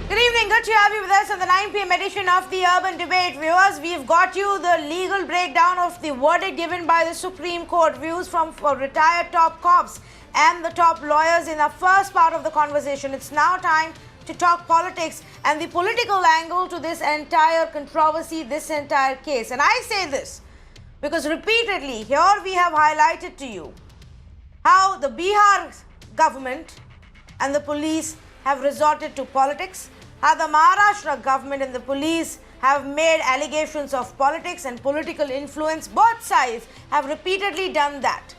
Good evening, good to have you with us on the 9 p.m. edition of the Urban Debate. Viewers, we've got you the legal breakdown of the verdict given by the Supreme Court, views from retired top cops and the top lawyers in the first part of the conversation. It's now time to talk politics and the political angle to this entire controversy, this entire case. And I say this because repeatedly here we have highlighted to you how the Bihar government and the police have resorted to politics, how the Maharashtra government and the police have made allegations of politics and political influence. Both sides have repeatedly done that.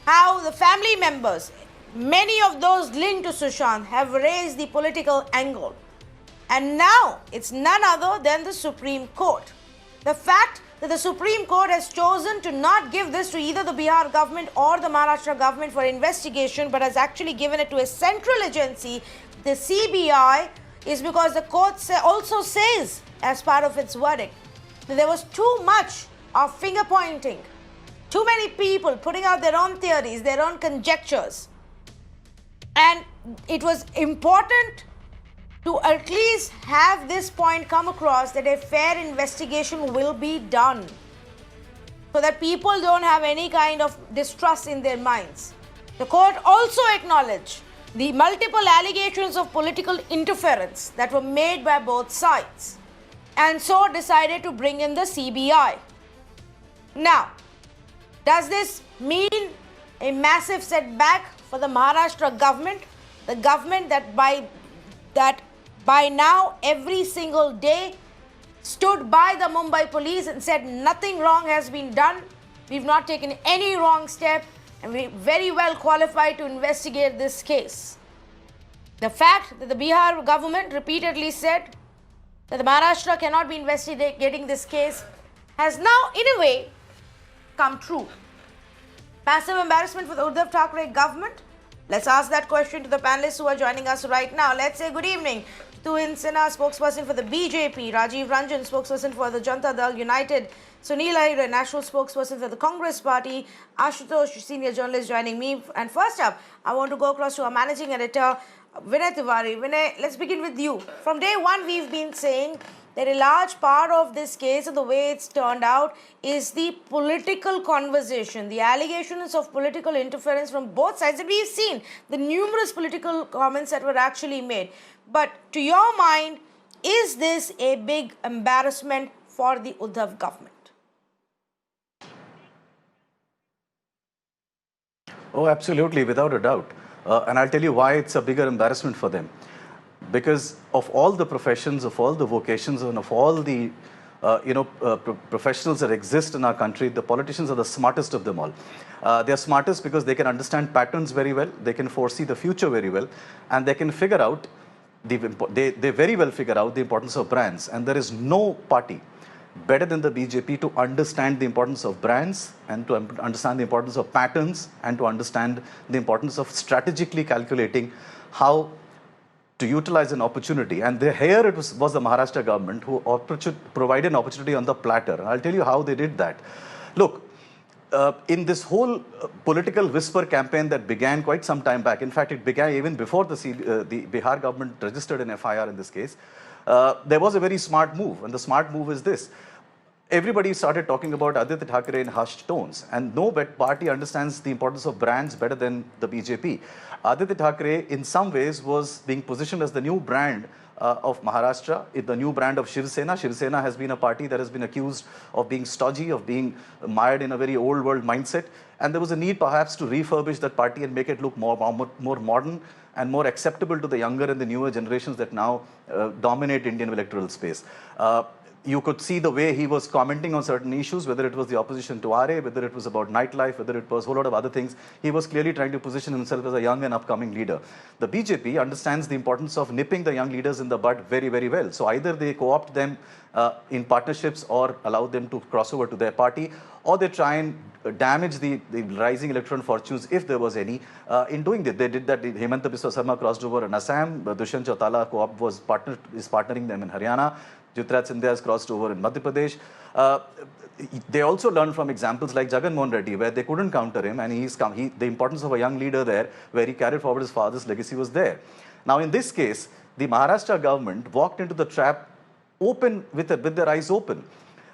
How the family members, many of those linked to Sushant, have raised the political angle. And now it's none other than the Supreme Court. The fact that the Supreme Court has chosen to not give this to either the Bihar government or the Maharashtra government for investigation, but has actually given it to a central agency, the CBI, is because the court also says, as part of its verdict, that there was too much of finger pointing, too many people putting out their own theories, their own conjectures. And it was important to at least have this point come across, that a fair investigation will be done so that people don't have any kind of distrust in their minds. The court also acknowledged the multiple allegations of political interference that were made by both sides, and so decided to bring in the CBI. Now, does this mean a massive setback for the Maharashtra government? The government that by now every single day stood by the Mumbai police and said nothing wrong has been done. We've not taken any wrong step and we're very well qualified to investigate this case. The fact that the Bihar government repeatedly said that the Maharashtra cannot be investigating this case has now, in a way, come true. Massive embarrassment for the Uddhav Thackeray government? Let's ask that question to the panelists who are joining us right now. Let's say good evening to Tuhin Sinha, spokesperson for the BJP, Rajiv Ranjan, spokesperson for the Janata Dal United, Sunil Ahire, national spokesperson for the Congress Party, Ashutosh, senior journalist, joining me. And first up, I want to go across to our managing editor, Vinay Tiwari. Vinay, let's begin with you. From day one, we've been saying that a large part of this case and the way it's turned out is the political conversation, the allegations of political interference from both sides. And we've seen the numerous political comments that were actually made. But to your mind, is this a big embarrassment for the Uddhav government? Oh, absolutely, without a doubt. And I'll tell you why it's a bigger embarrassment for them. Because of all the professions, of all the vocations, and of all the professionals that exist in our country, the politicians are the smartest of them all. They are smartest because they can understand patterns very well, they can foresee the future very well, and they can figure out, they very well figure out the importance of brands. And there is no party better than the BJP to understand the importance of brands and to understand the importance of patterns and to understand the importance of strategically calculating how to utilize an opportunity. And here it was the Maharashtra government who provided an opportunity on the platter. And I'll tell you how they did that. Look, in this whole political whisper campaign that began quite some time back, in fact, it began even before the Bihar government registered an FIR in this case, there was a very smart move. And the smart move is this. Everybody started talking about Aditya Thackeray in hushed tones, and no party understands the importance of brands better than the BJP. Aditya Thackeray, in some ways, was being positioned as the new brand of Maharashtra, the new brand of Shiv Sena. Shiv Sena has been a party that has been accused of being stodgy, of being mired in a very old world mindset, and there was a need perhaps to refurbish that party and make it look more modern and more acceptable to the younger and the newer generations that now dominate Indian electoral space. You could see the way he was commenting on certain issues, whether it was the opposition to RA, whether it was about nightlife, whether it was a whole lot of other things. He was clearly trying to position himself as a young and upcoming leader. The BJP understands the importance of nipping the young leaders in the bud very, very well. So either they co-opt them in partnerships or allow them to cross over to their party, or they try and damage the rising electoral fortunes if there was any. In doing that, they did that. Hemanta Biswa Sarma crossed over in Assam. Dushyant Chautala co-op is partnering them in Haryana. Jyotiraj Scindia has crossed over in Madhya Pradesh. They also learned from examples like Jagan Mohan Reddy, where they couldn't counter him, and the importance of a young leader there, where he carried forward his father's legacy, was there. Now, in this case, the Maharashtra government walked into the trap open with their eyes open.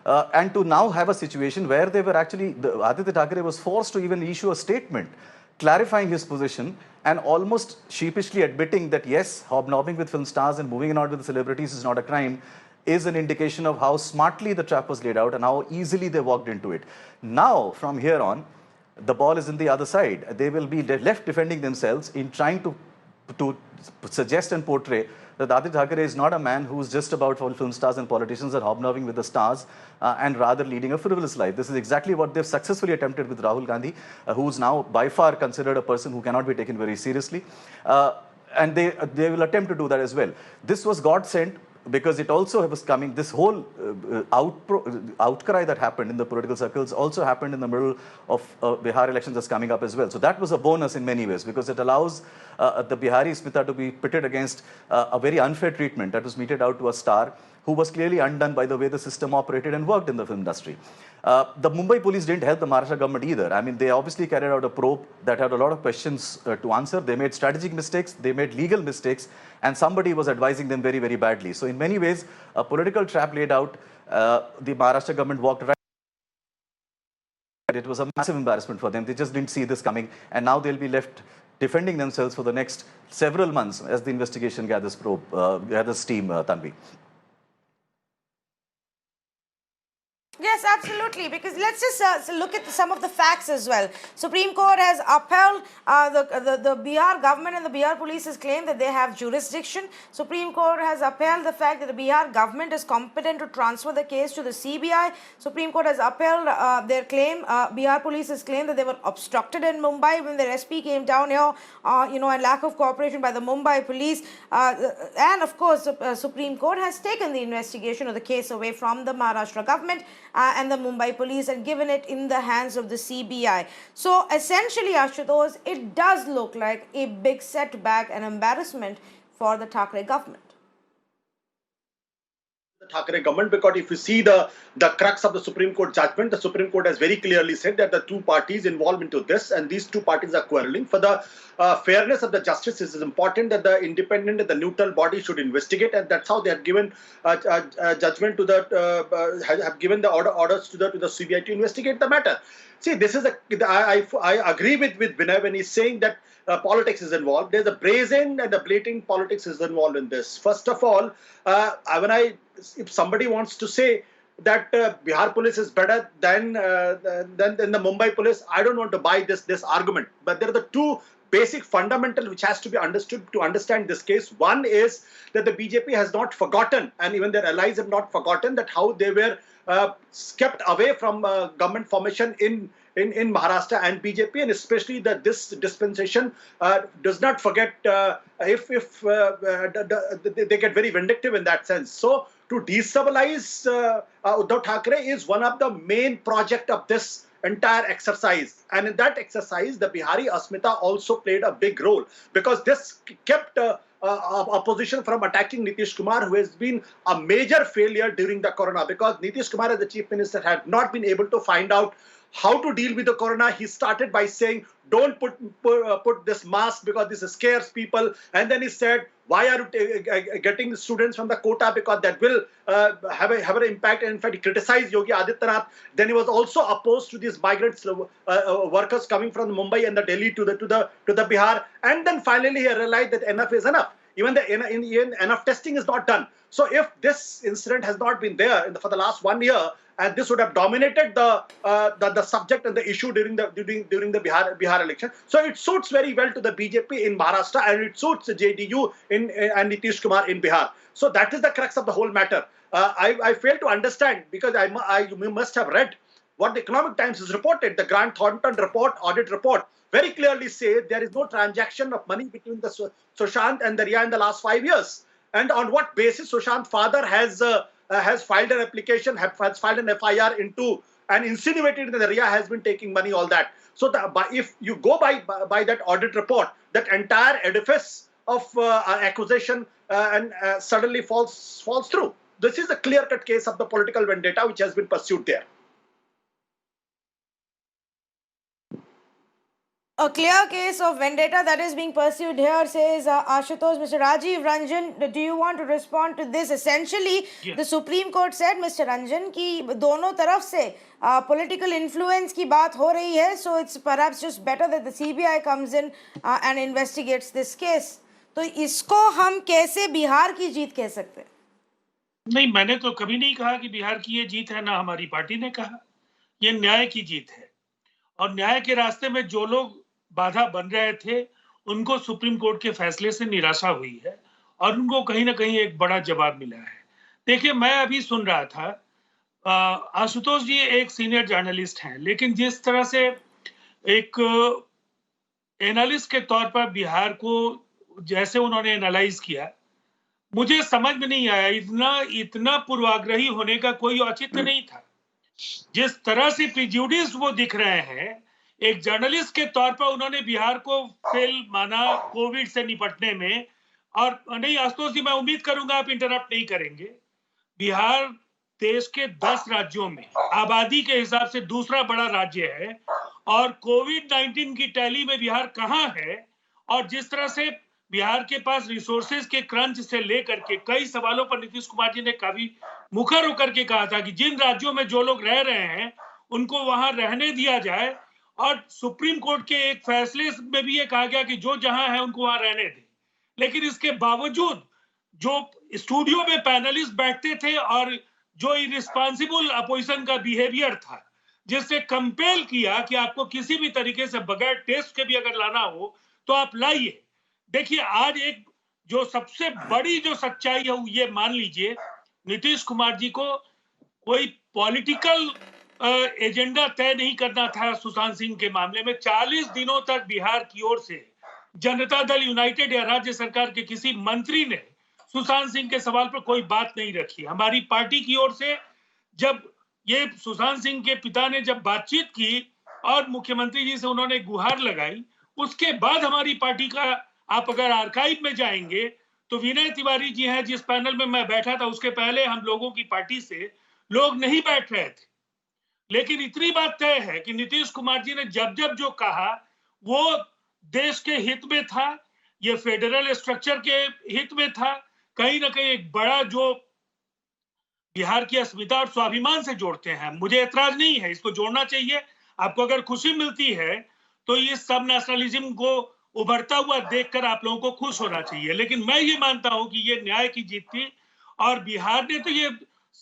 And to now have a situation where they were actually, Aditya Thackeray was forced to even issue a statement clarifying his position and almost sheepishly admitting that yes, hobnobbing with film stars and moving out with the celebrities is not a crime, is an indication of how smartly the trap was laid out and how easily they walked into it. Now, from here on, the ball is in the other side. They will be left defending themselves in trying to suggest and portray that Aditya Thackeray is not a man who's just about film stars and politicians and hobnobbing with the stars and rather leading a frivolous life. This is exactly what they've successfully attempted with Rahul Gandhi, who's now by far considered a person who cannot be taken very seriously. And they will attempt to do that as well. This was God sent, because it also was coming, this whole outcry that happened in the political circles also happened in the middle of Bihar elections that's coming up as well. So that was a bonus in many ways, because it allows the Bihari Smita to be pitted against a very unfair treatment that was meted out to a star who was clearly undone by the way the system operated and worked in the film industry. The Mumbai police didn't help the Maharashtra government either. I mean, they obviously carried out a probe that had a lot of questions to answer. They made strategic mistakes, they made legal mistakes, and somebody was advising them very, very badly. So in many ways, a political trap laid out, the Maharashtra government walked right. It was a massive embarrassment for them. They just didn't see this coming, and now they'll be left defending themselves for the next several months as the investigation gathers steam, Tanvi. Yes, absolutely. Because let's just look at some of the facts as well. Supreme Court has upheld the Bihar government and the Bihar police's claim that they have jurisdiction. Supreme Court has upheld the fact that the Bihar government is competent to transfer the case to the CBI. Supreme Court has upheld their claim, Bihar police's claim that they were obstructed in Mumbai when their SP came down here, and lack of cooperation by the Mumbai police. And of course, Supreme Court has taken the investigation of the case away from the Maharashtra government and the Mumbai police and given it in the hands of the CBI. So essentially, Ashutosh, it does look like a big setback and embarrassment for the Thackeray government. The Thackeray government, because if you see the crux of the Supreme Court judgment, the Supreme Court has very clearly said that the two parties involved into this, and these two parties are quarreling. For the fairness of the justice, it is important that the independent and the neutral body should investigate, and that's how they have given judgment to the have given the orders to the CBI to investigate the matter. See, this is I agree with Vinay when he's saying that politics is involved. There's a brazen and a blatant politics is involved in this. First of all, if somebody wants to say that Bihar police is better than the Mumbai police, I don't want to buy this argument. But there are the two basic fundamental which has to be understood to understand this case. One is that the BJP has not forgotten, and even their allies have not forgotten, that how they were kept away from government formation in Maharashtra, and BJP, and especially that this dispensation does not forget if they get very vindictive in that sense. So to destabilize Uddhav Thackeray is one of the main project of this entire exercise, and in that exercise the Bihari Asmita also played a big role, because this kept opposition from attacking Nitish Kumar, who has been a major failure during the corona, because Nitish Kumar as the chief minister had not been able to find out how to deal with the corona. He started by saying, don't put this mask because this scares people, and then he said, why are you getting students from the quota, because that will have an impact. And in fact, he criticized Yogi Adityanath. Then he was also opposed to these migrants workers coming from Mumbai and the Delhi to the Bihar. And then finally he realized that enough is enough. Even enough testing is not done. So if this incident has not been there for the last 1 year, and this would have dominated the subject and the issue during the Bihar election. So it suits very well to the BJP in Maharashtra, and it suits the JDU and Nitish Kumar in Bihar. So that is the crux of the whole matter. I fail to understand, because you must have read what the Economic Times has reported. The Grant Thornton report, audit report, very clearly say there is no transaction of money between the Sushant and the Riya in the last 5 years. And on what basis Sushant's father has filed an application, has filed an FIR into and insinuated that the Riya has been taking money, all that. So if you go by that audit report, that entire edifice of accusation suddenly falls through. This is a clear-cut case of the political vendetta which has been pursued there. A clear case of vendetta that is being pursued here, says Ashutosh. Mr. Rajiv Ranjan, do you want to respond to this? Essentially, the Supreme Court said, Mr. Ranjan, कि दोनों तरफ से political influence की बात हो रही है, so it's perhaps just better that the CBI comes in and investigates this case. तो इसको हम कैसे बिहार की जीत कह सकते हैं? नहीं, मैंने तो कभी नहीं कहा कि बिहार की ये जीत है, ना हमारी पार्टी ने कहा। ये न्याय की जीत है, और न्याय के रास्ते में जो लोग बाधा बन रहे थे उनको सुप्रीम कोर्ट के फैसले से निराशा हुई है, और उनको कहीं ना कहीं एक बड़ा जवाब मिला है। देखिए, मैं अभी सुन रहा था, आशुतोष जी एक सीनियर जर्नलिस्ट हैं, लेकिन जिस तरह से एक एनालिस्ट के तौर पर बिहार को जैसे उन्होंने एनालाइज किया, मुझे समझ में नहीं आया। इतना पूर्वाग्रही होने का कोई औचित्य नहीं था। जिस तरह से प्रिजुडिस वो दिख रहे हैं, एक जर्नलिस्ट के तौर पर उन्होंने बिहार को फेल माना कोविड से निपटने में। और नहीं आशुतोष जी, मैं उम्मीद करूंगा आप इंटरप्ट नहीं करेंगे। बिहार देश के 10 राज्यों में आबादी के हिसाब से दूसरा बड़ा राज्य है, और कोविड-19 की टैली में बिहार कहां है। और जिस तरह से बिहार के पास रिसोर्सेज के क्रंच से लेकर के कई सवालों पर नीतीश कुमार जी ने काफी मुखर होकर के कहा था कि जिन राज्यों में जो लोग रह रहे हैं उनको वहां रहने दिया जाए, और सुप्रीम कोर्ट के एक फैसले में भी ये कहा गया कि जो जहां है उनको वहां रहने दें। लेकिन इसके बावजूद जो स्टूडियो में पैनलिस्ट बैठते थे और जो इरिस्पांसिबल अपोजिशन का बिहेवियर था, जिससे कंपेल किया कि आपको किसी भी तरीके से बगैर टेस्ट के भी अगर लाना हो तो आप लाइए। देखिए, आज एक जो सबसे बड़ी जो सच्चाई है ये मान लीजिए, नीतीश कुमार जी को कोई पॉलिटिकल एजेंडा तय नहीं करना था सुशांत सिंह के मामले में। 40 दिनों तक बिहार की ओर से जनता दल यूनाइटेड या राज्य सरकार के किसी मंत्री ने सुशांत सिंह के सवाल पर कोई बात नहीं रखी। हमारी पार्टी की ओर से जब ये सुशांत सिंह के पिता ने जब बातचीत की और मुख्यमंत्री जी से उन्होंने गुहार लगाई, उसके बाद हमारी पार्टी का, आप अगर आर्काइव में जाएंगे तो विनय तिवारी जी हैं जिस पैनल में मैं बैठा था, उसके पहले हम लोगों की पार्टी से लोग नहीं बैठ रहे थे। लेकिन इतनी बात तय है कि नीतीश कुमार जी ने जब जब जो कहा वो देश के हित में था, ये फेडरल स्ट्रक्चर के हित में था। कहीं ना कहीं एक बड़ा जो बिहार की अस्मिता और स्वाभिमान से जोड़ते हैं। मुझे एतराज नहीं है, इसको जोड़ना चाहिए। आपको अगर खुशी मिलती है तो इस सब नेशनलिज्म को उभरता हुआ देखकर आप लोगों को खुश होना चाहिए। लेकिन मैं ये मानता हूं कि ये न्याय की जीत थी, और बिहार ने तो ये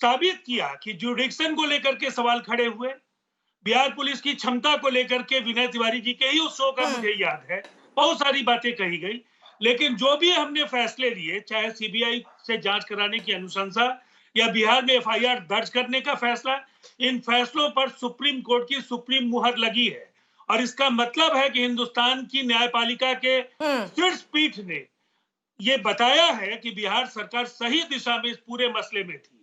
साबित किया कि जुडिक्शन को लेकर के सवाल खड़े हुए, बिहार पुलिस की क्षमता को लेकर के विनय तिवारी जी के ही उस शो का मुझे याद है, बहुत सारी बातें कही गई। लेकिन जो भी हमने फैसले लिए, चाहे सीबीआई से जांच कराने की अनुशंसा या बिहार में एफआईआर दर्ज करने का फैसला, इन फैसलों पर सुप्रीम कोर्ट की सुप्रीम मुहर लगी है। और इसका मतलब है कि हिंदुस्तान की न्यायपालिका के शीर्ष पीठ ने ये बताया है कि बिहार सरकार सही दिशा में इस पूरे मसले में थी।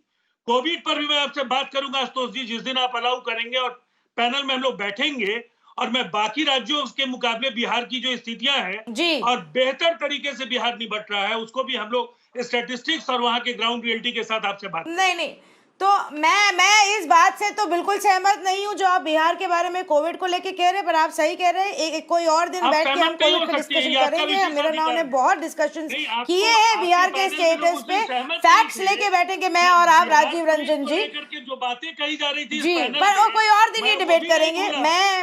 कोविड पर भी मैं आपसे बात करूंगा आशुतोष जी, जिस दिन आप अलाउ करेंगे और पैनल में हम लोग बैठेंगे, और मैं बाकी राज्यों के मुकाबले बिहार की जो स्थितियां हैं और बेहतर तरीके से बिहार निपट रहा है, उसको भी हम लोग स्टैटिस्टिक्स और वहां के ग्राउंड रियलिटी के साथ आपसे बात नहीं तो मैं इस बात से तो बिल्कुल सहमत नहीं हूं जो आप बिहार के बारे में कोविड को लेके कह रहे हैं, पर आप सही कह रहे हैं। कोई और दिन बैठ के हम कोविड पे डिस्कशन करेंगे। मेरा नाम ने बहुत डिस्कशन किए हैं बिहार के स्टेटस पे, फैक्ट्स लेके बैठेंगे मैं और आप, राजीव रंजन जी, जो बातें कही जा रही थी जी, पर कोई और दिन ये डिबेट करेंगे।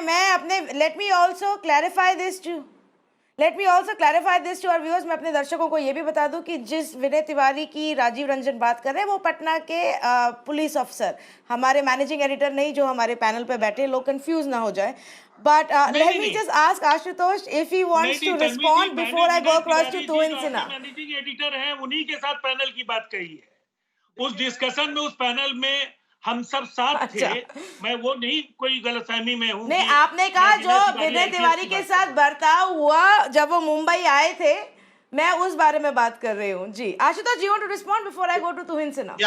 मैं अपने let me also clarify this to our viewers. मैं अपने दर्शकों को ये भी बता दूं कि जिस विनय तिवारी की राजीव रंजन बात कर रहे हैं वो पटना के पुलिस अफसर, हमारे मैनेजिंग एडिटर नहीं, जो हमारे पैनल पे बैठे, लोग कंफ्यूज ना हो जाए। But let me just ask Ashutosh if he wants to respond before I go across to Tuhin Sinha. Managing editor हैं, उन्हीं के साथ पैनल की बात कही है। उस डिस्कशन में, उस पैनल में हम सब साथ थे। मैं वो नहीं कोई गलतफहमी में हूँ। नहीं, आपने कहा जो विनय तिवारी के साथ बर्ताव हुआ जब वो मुंबई आए थे, मैं उस बारे में बात कर रही हूँ। जी Ashutosh, you want to respond before I go to Tuhin Sinha?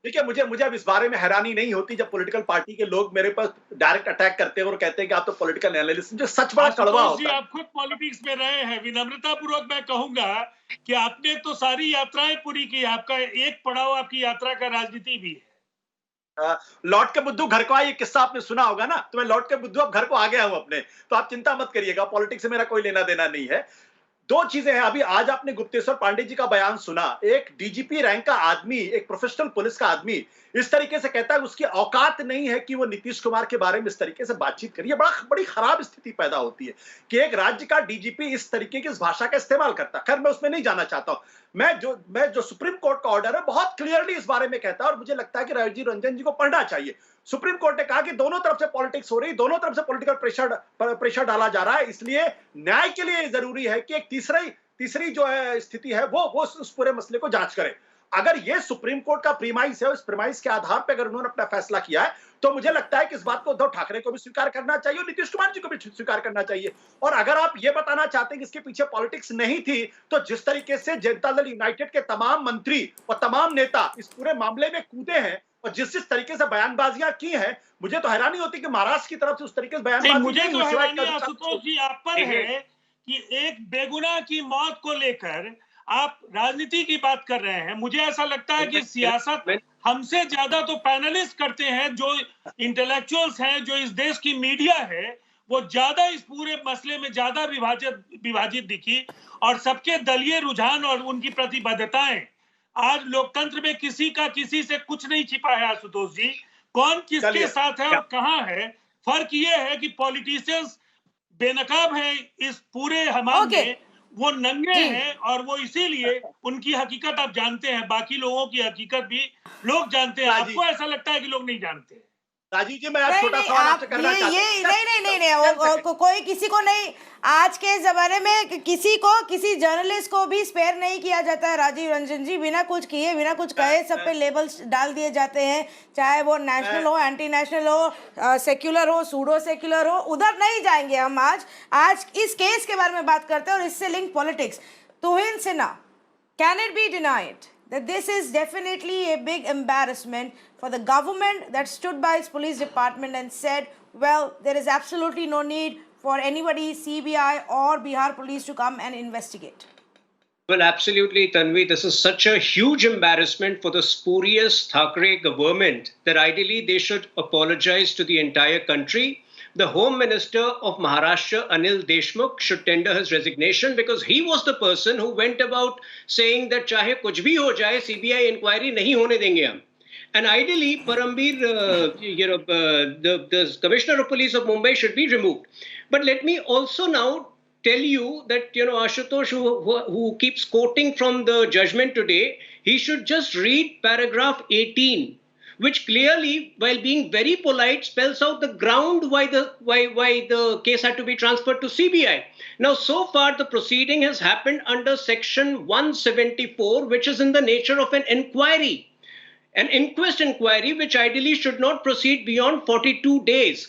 देखिए, मुझे अब इस बारे में हैरानी नहीं होती जब पॉलिटिकल पार्टी के लोग मेरे पास डायरेक्ट अटैक करते हैं और कहते हैं कि आप तो पॉलिटिकल एनालिस्ट, जो सच बड़ा कड़वा होता है। आप खुद पॉलिटिक्स में रहे हैं, विनम्रता पूर्वक मैं कहूंगा कि आपने तो सारी यात्राएं पूरी की, आपका एक पड़ाव आपकी यात्रा का राजनीति भी है। लौट के बुद्धू घर को आए, ये किस्सा आपने सुना होगा ना, तो मैं लौट के बुद्धू अब घर को आ गया हूं अपने, तो आप चिंता मत करिएगा, पॉलिटिक्स से मेरा कोई लेना देना नहीं है। दो चीजें हैं, अभी आज आपने गुप्तेश्वर पांडे जी का बयान सुना, एक डीजीपी रैंक का आदमी, एक प्रोफेशनल पुलिस का आदमी इस तरीके से कहता है उसकी औकात नहीं है कि वो नीतीश कुमार के बारे में इस तरीके से बातचीत करिए। बड़ी खराब स्थिति पैदा होती है कि एक राज्य का डीजीपी इस तरीके की इस भाषा का इस्तेमाल करता है। खैर मैं उसमें नहीं जाना चाहता हूं, मैं जो सुप्रीम कोर्ट का ऑर्डर है बहुत क्लियरली इस बारे में कहता है, और मुझे लगता है कि राजीव रंजन जी को पढ़ना चाहिए। सुप्रीम कोर्ट ने कहा कि दोनों तरफ से पॉलिटिक्स हो रही, दोनों तरफ से पॉलिटिकल प्रेशर डाला जा रहा है, इसलिए न्याय के लिए जरूरी है कि एक तीसरी जो है स्थिति है वो उस पूरे मसले को जांच करे। अगर ये सुप्रीम कोर्ट का प्रीमाइस है, उस प्रीमाइस के आधार पर अगर उन्होंने अपना फैसला किया है, तो मुझे लगता है कि इस बात को उद्धव ठाकरे को भी स्वीकार करना चाहिए और नीतीश कुमार जी को भी स्वीकार करना चाहिए। और अगर आप ये बताना चाहते हैं कि इसके पीछे पॉलिटिक्स नहीं थी, तो जिस तरीके से जनता दल यूनाइटेड के तमाम मंत्री और तमाम नेता इस पूरे मामले में कूदे हैं और जिस तरीके से बयानबाजियां की हैं, मुझे तो हैरानी होती कि महाराष्ट्र की तरफ से उस तरीके से बयानबाजी मुझे नहीं तो हुई। हैरानी आशुतोष जी आप पर है कि एक बेगुनाह की मौत को लेकर आप राजनीति की बात कर रहे हैं। मुझे ऐसा लगता है कि सियासत हमसे ज्यादा तो पैनलिस्ट करते हैं, जो इंटेलेक्चुअल्स हैं, जो इस देश की मीडिया है, वो ज्यादा इस पूरे मसले में ज्यादा विभाजित दिखी, और सबके दलीय रुझान और उनकी प्रतिबद्धताएं। आज लोकतंत्र में किसी का किसी से कुछ नहीं छिपा है आशुतोष जी, कौन किसके साथ है और कहां है। फर्क ये है कि पॉलिटिशियंस बेनकाब है इस पूरे हमाम में, वो नंगे हैं, और वो इसीलिए उनकी हकीकत आप जानते हैं, बाकी लोगों की हकीकत भी लोग जानते हैं। आपको ऐसा लगता है कि लोग नहीं जानते? राजीव जी मैं आज छोटा सवाल आपसे करना चाहता हूं। नहीं, कोई किसी को नहीं, आज के जमाने में किसी जर्नलिस्ट को भी स्पेयर नहीं किया जाता है राजीव रंजन जी। बिना कुछ किए, बिना कुछ कहे सब पे लेबल्स डाल दिए जाते हैं, चाहे वो नेशनल हो, एंटी नेशनल हो, सेक्युलर हो, सूडो सेक्युलर हो, उधर नहीं जाएंगे हम। आज इस केस के बारे में बात करते हैं और इससे link politics. Tuhin Sinha, can it be denied that this is definitely a big embarrassment for the government that stood by its police department and said, well, there is absolutely no need for anybody, CBI or Bihar police, to come and investigate? Well, absolutely, Tanvi. This is such a huge embarrassment for the spurious Thackeray government that ideally they should apologize to the entire country. The Home Minister of Maharashtra, Anil Deshmukh, should tender his resignation, because he was the person who went about saying that chahe kuch bhi ho jaye, CBI inquiry nahi hone denge hum. And ideally, Parambir, the Commissioner of Police of Mumbai should be removed. But let me also now tell you that, Ashutosh, who keeps quoting from the judgment today, he should just read paragraph 18. Which clearly, while being very polite, spells out the ground why the case had to be transferred to CBI. Now, so far, the proceeding has happened under Section 174, which is in the nature of an inquiry. An inquest inquiry, which ideally should not proceed beyond 42 days.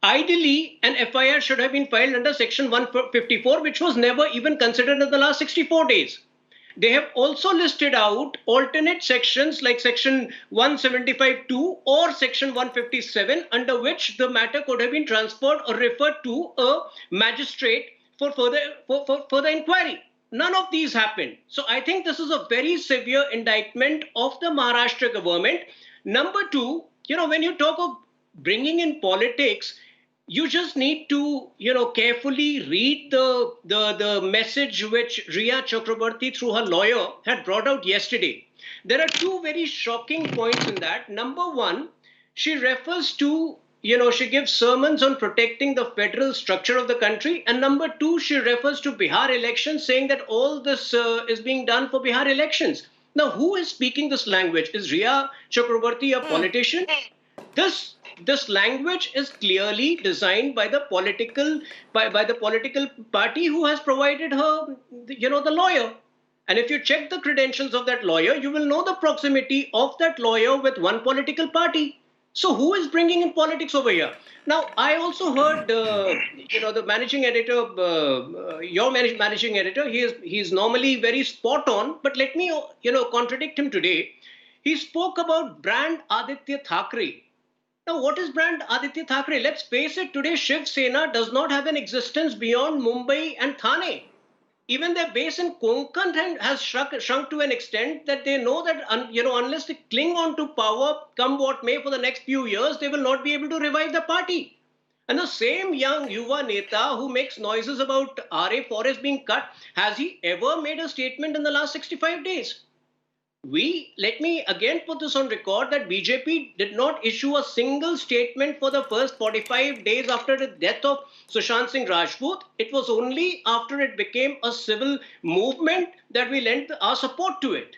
Ideally, an FIR should have been filed under Section 154, which was never even considered in the last 64 days. They have also listed out alternate sections like Section 175(2) or Section 157, under which the matter could have been transferred or referred to a magistrate for further inquiry. None of these happened. So I think this is a very severe indictment of the Maharashtra government. Number two, when you talk of bringing in politics, you just need to, carefully read the message which Riya Chakrabarti, through her lawyer, had brought out yesterday. There are two very shocking points in that. Number one, she refers to, she gives sermons on protecting the federal structure of the country. And number two, she refers to Bihar elections, saying that all this is being done for Bihar elections. Now, who is speaking this language? Is Riya Chakrabarti a politician? This language is clearly designed by the political party who has provided her, the lawyer. And if you check the credentials of that lawyer, you will know the proximity of that lawyer with one political party. So who is bringing in politics over here? Now, I also heard, the managing editor, your managing editor, he is normally very spot on, but let me, contradict him today. He spoke about brand Aditya Thackeray. Now, what is brand Aditya Thackeray? Let's face it, today Shiv Sena does not have an existence beyond Mumbai and Thane. even their base in Konkan has shrunk to an extent that they know that unless they cling on to power, come what may, for the next few years, they will not be able to revive the party. And the same young Yuva Neta who makes noises about RA forest being cut, has he ever made a statement in the last 65 days? Let me again put this on record that BJP did not issue a single statement for the first 45 days after the death of Sushant Singh Rajput. It was only after it became a civil movement that we lent our support to it.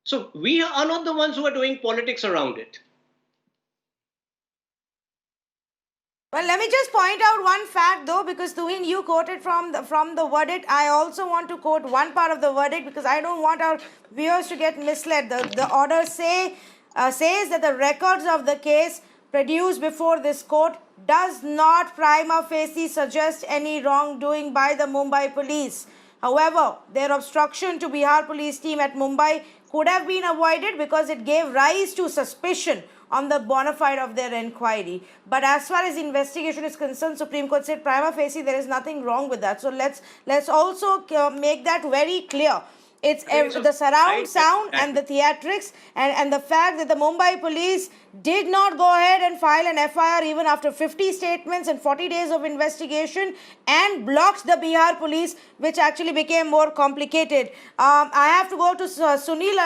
So we are not the ones who are doing politics around it. Well, let me just point out one fact though, because Tuhin, you quoted from the verdict. I also want to quote one part of the verdict because I don't want our viewers to get misled. The order says that the records of the case produced before this court does not prima facie suggest any wrongdoing by the Mumbai police. However, their obstruction to Bihar police team at Mumbai could have been avoided because it gave rise to suspicion on the bona fide of their inquiry. But as far as investigation is concerned, Supreme Court said prima facie there is nothing wrong with that. So let's also make that very clear. It's the surround sound and the theatrics and the fact that the Mumbai police did not go ahead and file an FIR even after 50 statements and 40 days of investigation and blocked the Bihar police, which actually became more complicated. I have to go to Sunil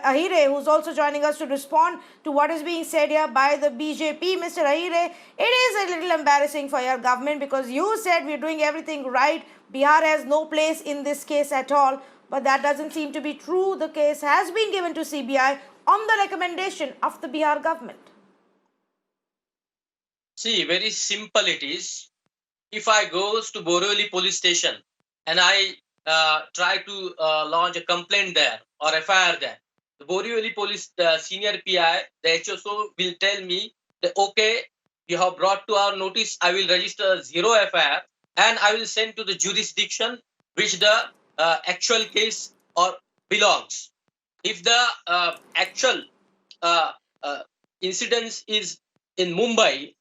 Ahire, who's also joining us to respond to what is being said here by the BJP. Mr. Ahire, it is a little embarrassing for your government because you said we're doing everything right. Bihar has no place in this case at all. But that doesn't seem to be true. The case has been given to CBI on the recommendation of the Bihar government. See, very simple it is. If I goes to Borivali police station and I try to launch a complaint there or FIR there, the Borivali police senior PI, the HSO will tell me that, okay, you have brought to our notice, I will register 0 FIR and I will send to the jurisdiction which the actual case or belongs. If the actual incidence is in Mumbai,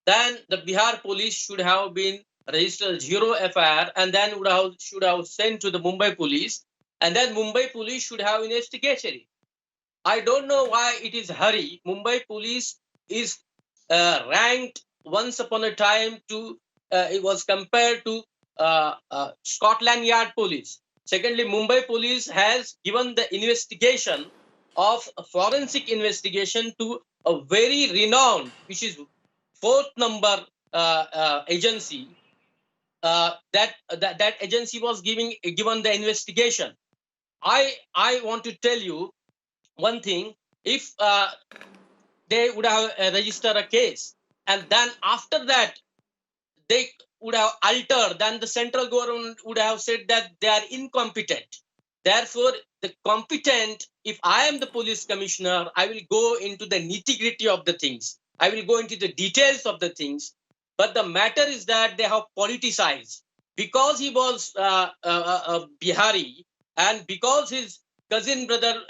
then the Bihar police should have been registered 0 FIR and then should have sent to the Mumbai police, and then Mumbai police should have investigated it. I don't know why it is hurry. Mumbai police is ranked once upon a time to it was compared to Scotland Yard police. Secondly, Mumbai police has given the investigation of a forensic investigation to a very renowned, which is 4th number agency. That agency was given the investigation. I want to tell you one thing. If they would have registered a case and then after that they would have altered, then the central government would have said that they are incompetent. Therefore, the competent, if I am the police commissioner, I will go into the nitty-gritty of the things. I will go into the details of the things. But the matter is that they have politicized. Because he was a Bihari and because his cousin brother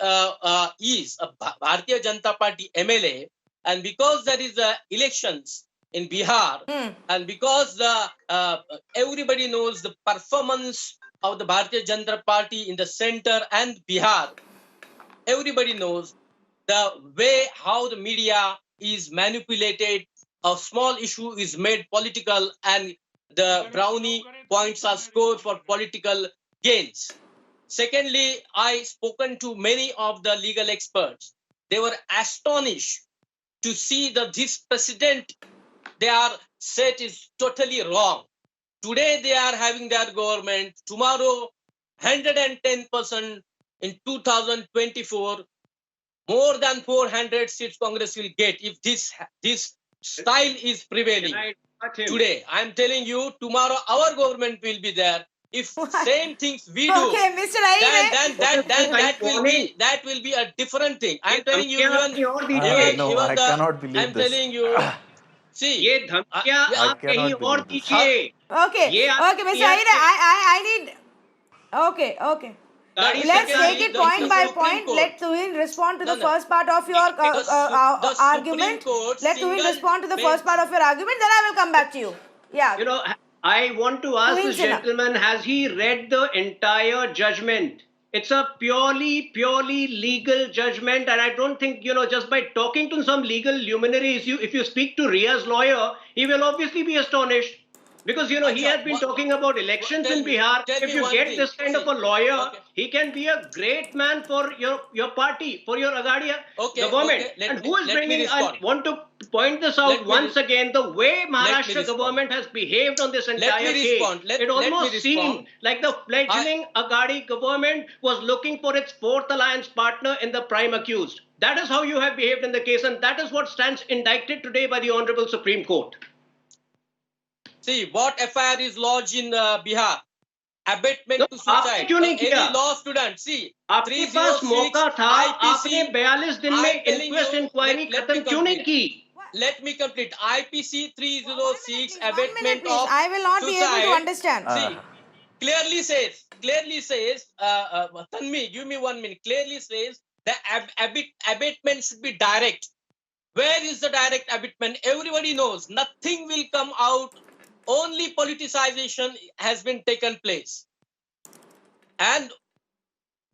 is a Bharatiya Janata Party MLA, and because there is elections in Bihar, and because everybody knows the performance of the Bharatiya Janata Party in the center and Bihar, everybody knows the way how the media is manipulated, a small issue is made political and the brownie points are scored for political gains. Secondly, I spoken to many of the legal experts. They were astonished to see that this precedent they are said is totally wrong. Today they are having their government. Tomorrow, 110% in 2024, more than 400 seats Congress will get if this style is prevailing. Today, I am telling you, tomorrow our government will be there. If same things we do, okay, Mr. Ahire, then that will be a different thing. I am telling you, I cannot believe I am this. telling you. See, ये धमकियां आप कहीं और दीजिए. okay, Mr. Ahire, I need. Okay. Let's take it point by point. Let Tuhin respond to the first part of your argument. Let Tuhin respond to the first part of your argument. Then I will come back to you. Yeah. I want to ask this Queen Sinha. gentleman, has he read the entire judgment? It's a purely legal judgment, and I don't think, just by talking to some legal luminaries, if you speak to Ria's lawyer, he will obviously be astonished. Because, he has been talking about elections in Bihar. tell If me you one get thing. this kind of a lawyer, Okay. he can be a great man for your party, for your Agadia Okay, government. okay. And who is Let me bringing, I respond. want to point this Let out me once again, the way Maharashtra respond. government has behaved on this me entire case. respond. Let It me almost respond. seemed like the fledgling Agadi government was looking for its fourth alliance partner in the prime accused. That is how you have behaved in the case, and that is what stands indicted today by the Honorable Supreme Court. See, what FIR is lodged in Bihar? Abatement No, to suicide. आपने क्यों नहीं Any किया? law student, see, आपके पास 306 मौका था, आपने IPC, 42 दिन I'm में telling inquest you, inquiry let खत्म me क्यों नहीं complete. की? Let me complete. IPC 306 1 minute, abatement please. of I will not be able to suicide. understand. See, clearly says, Tanvi, give me 1 minute. Clearly says the abatement should be direct. Where is the direct abatement? Everybody knows nothing will come out. Only politicization has been taken place, and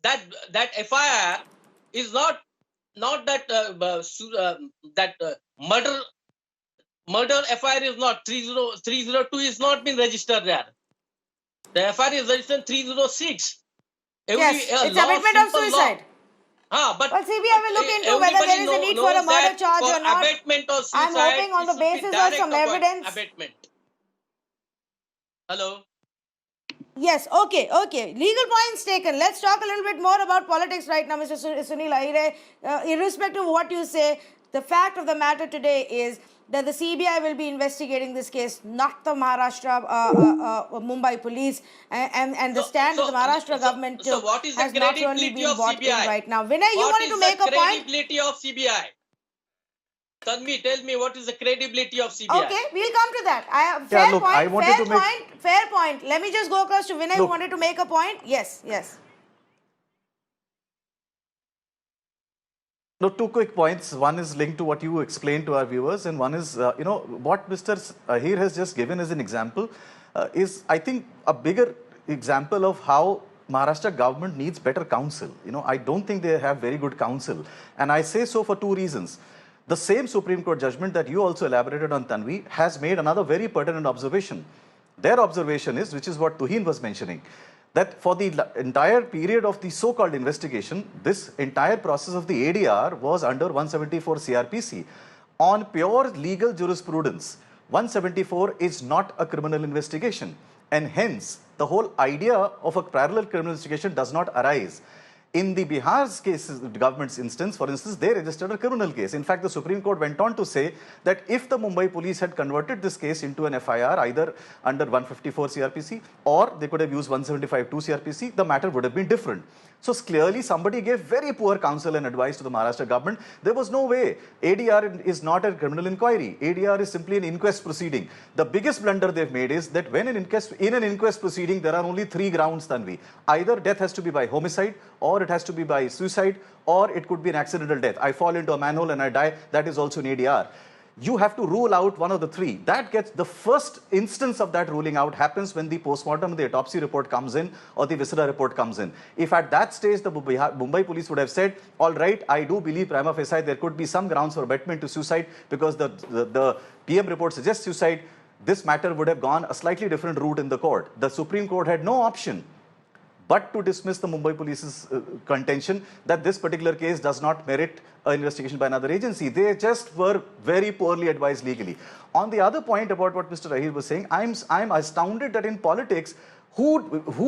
that FIR is not that murder FIR is not 302 is not been registered there. The FIR is registered 306. Yes, it's abatement of suicide. But Well, CBI will look into whether there is a need for a murder charge or not. Abatement of suicide, I'm hoping on the basis of some evidence. Abatement. Hello. Yes, okay. Legal points taken. Let's talk a little bit more about politics right now, Mr. Sunil Ahire. Irrespective of what you say, the fact of the matter today is that the CBI will be investigating this case, not the Maharashtra Mumbai police, and the stand of the Maharashtra government So what is the has not only credibility been of bought in CBI? right now. Vinay, you What wanted is to make the a point? credibility of CBI? Tanvi, tell me what is the credibility of CBI? Okay, we'll come to that. Yeah, look, I wanted to make- fair point. Let me just go across to Vinay, who Look. wanted to make a point. Yes. No, two quick points. One is linked to what you explained to our viewers, and one is, what Mr. Ahir has just given as an example is, I think, a bigger example of how Maharashtra government needs better counsel. I don't think they have very good counsel, and I say so for two reasons. The same Supreme Court judgment that you also elaborated on, Tanvi, has made another very pertinent observation. Their observation is, which is what Tuhin was mentioning, that for the entire period of the so-called investigation, this entire process of the ADR was under 174 CRPC. On pure legal jurisprudence, 174 is not a criminal investigation, and hence the whole idea of a parallel criminal investigation does not arise. In the Bihar's case, the government's instance, for instance, they registered a criminal case. In fact, the Supreme Court went on to say that if the Mumbai police had converted this case into an FIR, either under 154 CRPC or they could have used 175-2 CRPC, the matter would have been different. So clearly somebody gave very poor counsel and advice to the Maharashtra government. There was no way. ADR is not a criminal inquiry. ADR is simply an inquest proceeding. The biggest blunder they've made is that when in an inquest proceeding, there are only three grounds, Tanvi. Either death has to be by homicide, or it has to be by suicide, or it could be an accidental death. I fall into a manhole and I die. That is also an ADR. You have to rule out one of the three. That gets the first instance of that ruling out happens when the postmortem, the autopsy report comes in, or the viscera report comes in. If at that stage the Mumbai police would have said, all right, I do believe prima facie there could be some grounds for abatement to suicide because the PM report suggests suicide, this matter would have gone a slightly different route in the court. The Supreme Court had no option but to dismiss the Mumbai police's contention that this particular case does not merit an investigation by another agency. They just were very poorly advised legally. On the other point about what Mr. Ahir was saying, I'm astounded that in politics, who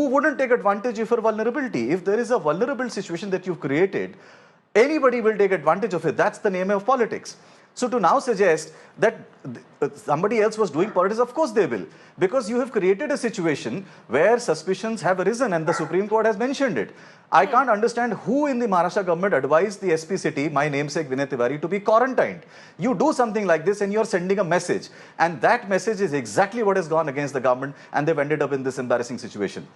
wouldn't take advantage of a vulnerability? If there is a vulnerable situation that you've created, anybody will take advantage of it. That's the name of politics. So to now suggest that somebody else was doing politics, of course they will. Because you have created a situation where suspicions have arisen and the Supreme Court has mentioned it. I can't understand who in the Maharashtra government advised the SP city, my namesake Vinay Tiwari, to be quarantined. You do something like this and you're sending a message. And that message is exactly what has gone against the government, and they've ended up in this embarrassing situation.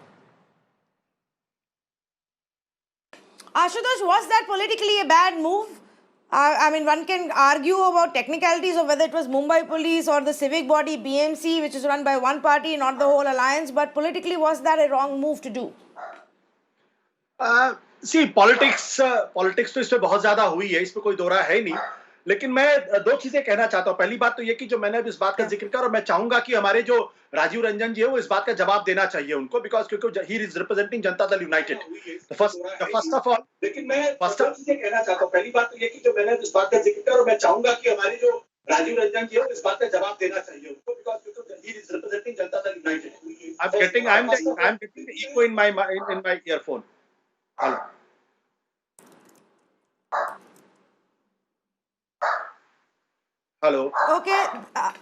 Ashutosh, was that politically a bad move? I mean, one can argue about technicalities of whether it was Mumbai police or the civic body BMC, which is run by one party, not the whole alliance. But politically, was that a wrong move to do? See politics तो इसमें बहुत ज्यादा हुई है, इसमें कोई दो राय है नहीं। लेकिन मैं दो चीजें कहना चाहता हूं। पहली बात तो ये कि जो मैंने अब इस बात का जिक्र किया, और मैं चाहूंगा कि हमारे जो राजीव रंजन जी है वो इस बात का जवाब देना चाहिए उनको, बिकॉज क्योंकि he is representing Janata Dal United. First of all, लेकिन मैं फर्स्ट चीजें कहना चाहता हूं। पहली बात तो ये कि जो मैंने इस बात का जिक्र किया, और मैं चाहूंगा कि हमारे जो राजीव रंजन जी है वो इस बात का जवाब देना चाहिए उनको, बिकॉज क्योंकि he is representing Janata Dal United. I am getting echo in my earphone. Hello. Hello. Okay,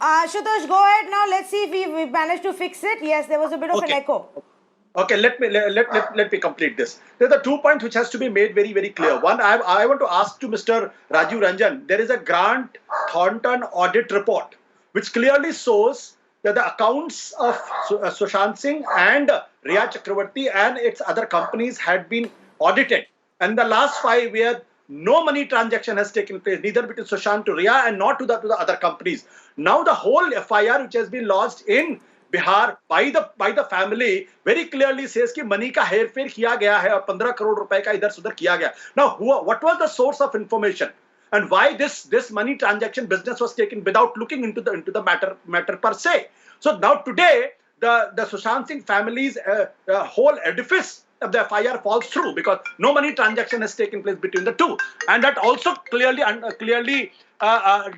Ashutosh, go ahead now. Let's see if we managed to fix it. Yes, there was a bit of an echo. Okay, let me complete this. There are 2 points which has to be made very clear. One, I want to ask to Mr. Rajiv Ranjan. There is a Grant Thornton audit report which clearly shows that the accounts of Sushant Singh and Riya Chakravarti and its other companies had been audited, and the last 5 years no money transaction has taken place, neither between Sushant to Riya and not to the other companies. Now the whole FIR which has been lodged in Bihar by the family very clearly says कि money का हेर फेर किया गया है और 15 करोड़ रुपए का इधर उधर किया गया. Now what was the source of information and why this money transaction business was taken without looking into the matter per se? So now today the Sushant Singh family's whole edifice of the FIR falls through because no money transaction has taken place between the two, and that also clearly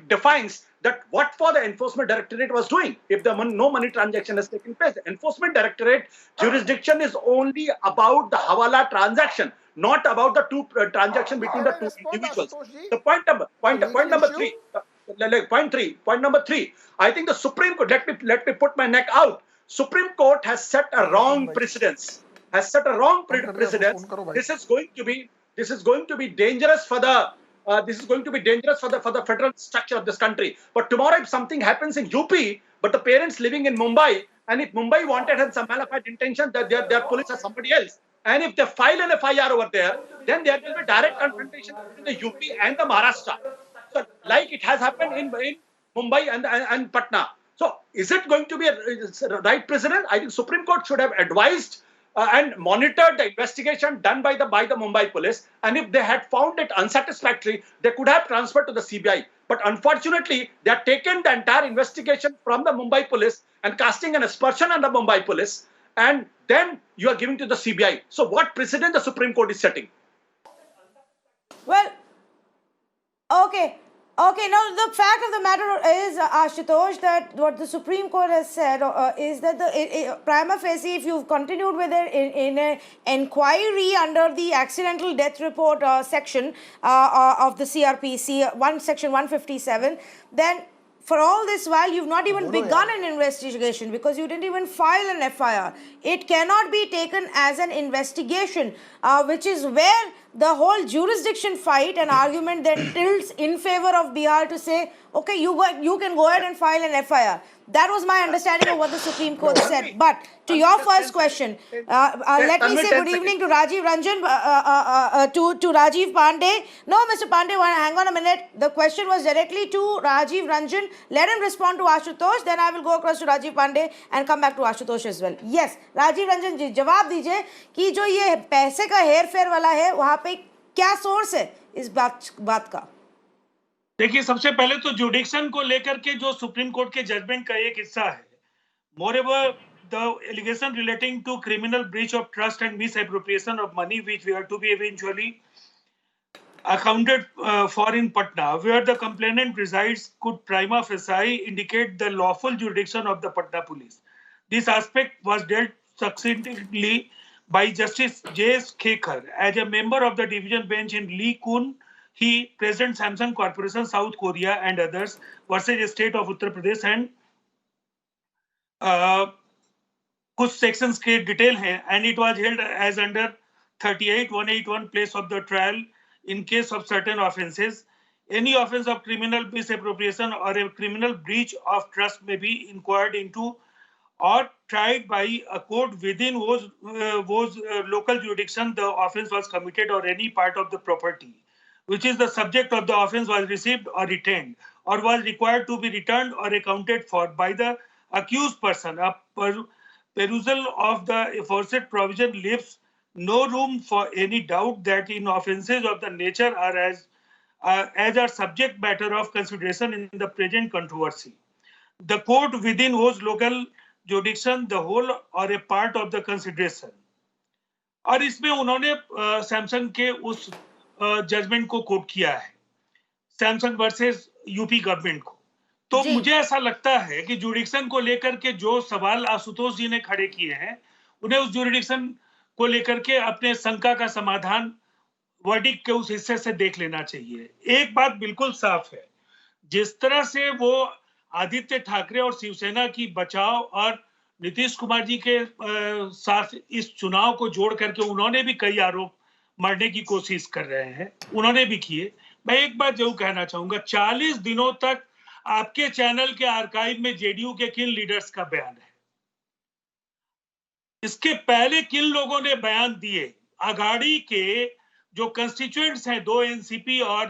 defines that what for the Enforcement Directorate was doing if no money transaction has taken place. The Enforcement Directorate jurisdiction is only about the Hawala transaction, not about the two transaction between the two individuals. The point number three. I think the Supreme Court. Let me put my neck out. Supreme Court has set a wrong precedence. This is going to be dangerous for the federal structure of this country. But tomorrow, if something happens in UP, but the parents living in Mumbai, and if Mumbai wanted had some malafide intention that their police are somebody else, and if they file an FIR over there, then there will be direct confrontation between the UP and the Maharashtra. So, like it has happened in Mumbai and Patna. So, is it going to be a right precedent? I think Supreme Court should have advised and monitored the investigation done by the Mumbai police, and if they had found it unsatisfactory, they could have transferred to the CBI. But unfortunately, they have taken the entire investigation from the Mumbai police and casting an aspersion on the Mumbai police, and then you are giving to the CBI. So what precedent the Supreme Court is setting? Well, okay. Okay, now the fact of the matter is, Ashutosh, that what the Supreme Court has said is that the prima facie, if you've continued with it in an inquiry under the accidental death report section of the CRPC, section 157, then for all this while, you've not even begun an investigation because you didn't even file an FIR. It cannot be taken as an investigation, which is where the whole jurisdiction fight and argument then tilts in favor of Bihar to say, okay, you can go ahead and file an FIR. That was my understanding of what the Supreme Court said. But to your first question, let me say good evening to Rajiv Ranjan, to Rajiv Pandey. No, Mr. Pandey, hang on a minute. The question was directly to Rajiv Ranjan. Let him respond to Ashutosh. Then I will go across to Rajiv Pandey and come back to Ashutosh as well. Yes, Rajiv Ranjan जी जवाब दीजिए कि जो ये पैसे का हेर फेर वाला है वहाँ पे क्या सोर्स है इस बात का? देखिए, सबसे पहले तो जुडिक्शन को लेकर के जो सुप्रीम कोर्ट के जजमेंट का एक हिस्सा है, moreover the allegation relating to criminal breach of trust and misappropriation of money which were to be eventually accounted for in Patna, where the complainant resides, could prima facie indicate the lawful jurisdiction of the Patna police. This aspect was dealt succinctly by Justice J.S. Khekar as a member of the division bench in Lee Kun Hee, President Samsung Corporation, South Korea and others versus State of Uttar Pradesh, and कुछ sections के detail हैं, and it was held as under 38-181 place of the trial in case of certain offences. Any offence of criminal misappropriation or a criminal breach of trust may be inquired into or tried by a court within whose local jurisdiction the offence was committed or any part of the property which is the subject of the offence, was received or retained, or was required to be returned or accounted for by the accused person. A perusal of the aforesaid provision leaves no room for any doubt that in offences of the nature are as are subject matter of consideration in the present controversy. The court within whose local jurisdiction the whole or a part of the consideration. और इसमें उन्होंने Samsung के उस judgement को coat किया है, Samsung versus UP government को। तो मुझे ऐसा लगता है कि जुरिडिक्शन को लेकर के जो सवाल आशुतोष जी ने खड़े किए हैं, उन्हें उस जुरिडिक्शन को लेकर के अपने शंका का समाधान वर्डिक्ट के उस हिस्से से देख लेना चाहिए। एक बात बिल्कुल साफ है, जिस तरह से वो आदित्य ठाकरे और शिवसेना की बचाव और नीतीश कुमार जी के साथ इस चुनाव को जोड़ करके उन्होंने भी कई आरोप मरने की कोशिश कर रहे हैं, उन्होंने भी किए। मैं एक बात जरूर कहना चाहूंगा, 40 दिनों तक आपके चैनल के आर्काइव में जेडीयू के किन लीडर्स का बयान है, इसके पहले किन लोगों ने बयान दिए। अघाड़ी के जो कंस्टिट्यूएंट्स हैं, 2 एनसीपी और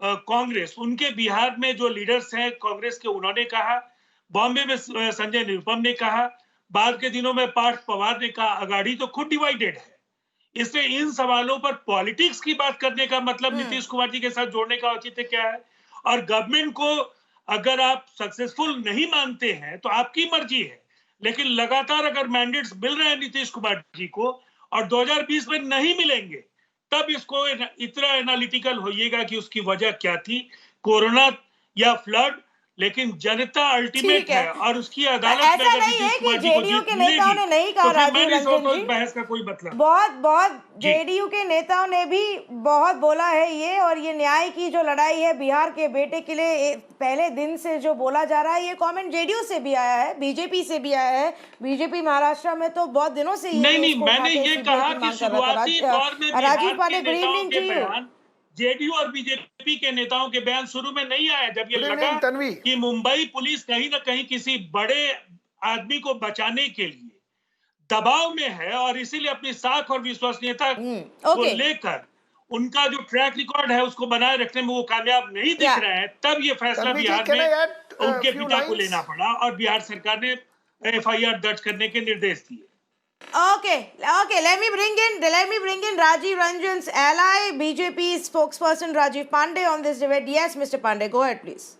कांग्रेस, उनके बिहार में जो लीडर्स हैं कांग्रेस के, उन्होंने कहा, बॉम्बे में संजय निरुपम ने कहा, बाद के दिनों में पार्थ पवार ने कहा। अघाड़ी तो खुद डिवाइडेड है, इसलिए इन सवालों पर पॉलिटिक्स की बात करने का मतलब नीतीश कुमार जी के साथ जोड़ने का औचित्य क्या है। और गवर्नमेंट को अगर आप सक्सेसफुल नहीं मानते हैं तो आपकी मर्जी है, लेकिन लगातार अगर मैंडेट्स मिल रहे हैं नीतीश कुमार जी को और 2020 में नहीं मिलेंगे, तब इसको इतना एनालिटिकल होइएगा कि उसकी वजह क्या थी, कोरोना या फ्लड। लेकिन जनता अल्टीमेट है और उसकी अदालत में ऐसा नहीं है कि जेडीयू के नेताओं ने नहीं कहा, राजीव रंजन जी, बहस का कोई मतलब। बहुत जेडीयू के नेताओं ने भी बहुत बोला है ये, और ये न्याय की जो लड़ाई है बिहार के बेटे के लिए पहले दिन से जो बोला जा रहा है, ये कमेंट जेडीयू से भी आया है, बीजेपी से भी आया है। बीजेपी महाराष्ट्र में तो बहुत दिनों से नहीं, मैंने ये कहा कि शुरुआती दौर में Rajiv Pandey, good evening to you. JDU और बीजेपी के नेताओं के बयान शुरू में नहीं आए, जब ये लगा कि मुंबई पुलिस कहीं ना कहीं किसी बड़े आदमी को बचाने के लिए दबाव में है और इसीलिए अपनी साख और विश्वसनीयता को लेकर उनका जो ट्रैक रिकॉर्ड है उसको बनाए रखने में वो कामयाब नहीं दिख रहे हैं, तब ये फैसला बिहार में उनके पिता को लेना पड़ा और बिहार सरकार ने एफआईआर दर्ज करने के निर्देश दिए। Okay. Let me bring in Rajiv Ranjan's ally, BJP spokesperson Rajiv Pandey on this debate. Yes, Mr. Pandey, go ahead, please.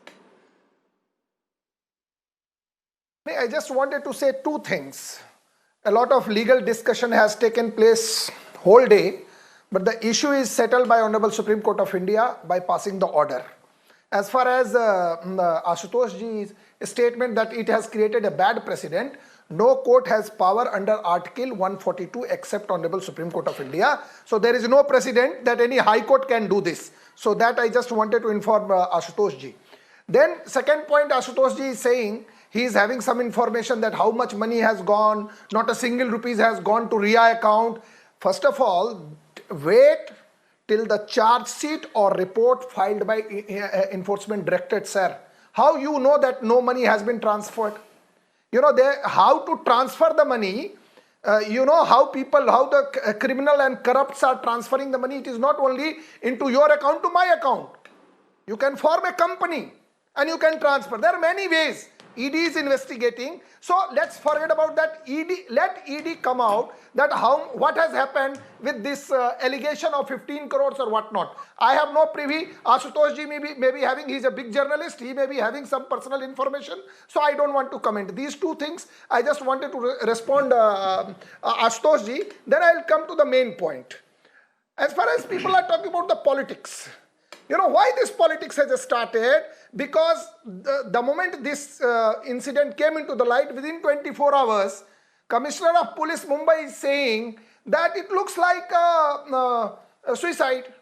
I just wanted to say two things. A lot of legal discussion has taken place whole day, but the issue is settled by Honorable Supreme Court of India by passing the order. As far as Ashutosh ji's statement that it has created a bad precedent, no court has power under Article 142 except Honorable Supreme Court of India. So there is no precedent that any High Court can do this. So that I just wanted to inform Ashutosh ji. Then second point, Ashutosh ji is saying he is having some information that how much money has gone, not a single rupees has gone to RIA account. First of all, wait till the charge sheet or report filed by Enforcement Directorate, sir. How you know that no money has been transferred? You know, how to transfer the money, you know how the criminal and corrupts are transferring the money. It is not only into your account to my account. You can form a company and you can transfer. There are many ways. ED is investigating. So let's forget about that. Let ED come out that what has happened with this allegation of 15 crores or whatnot. I have no privy. Ashutosh ji may be having, he's a big journalist, he may be having some personal information. So I don't want to comment. These two things, I just wanted to respond Ashutosh ji. Then I'll come to the main point. As far as people are talking about the politics, you know why this politics has started? Because the moment this incident came into the light, within 24 hours, Commissioner of Police Mumbai is saying that it looks like a suicide.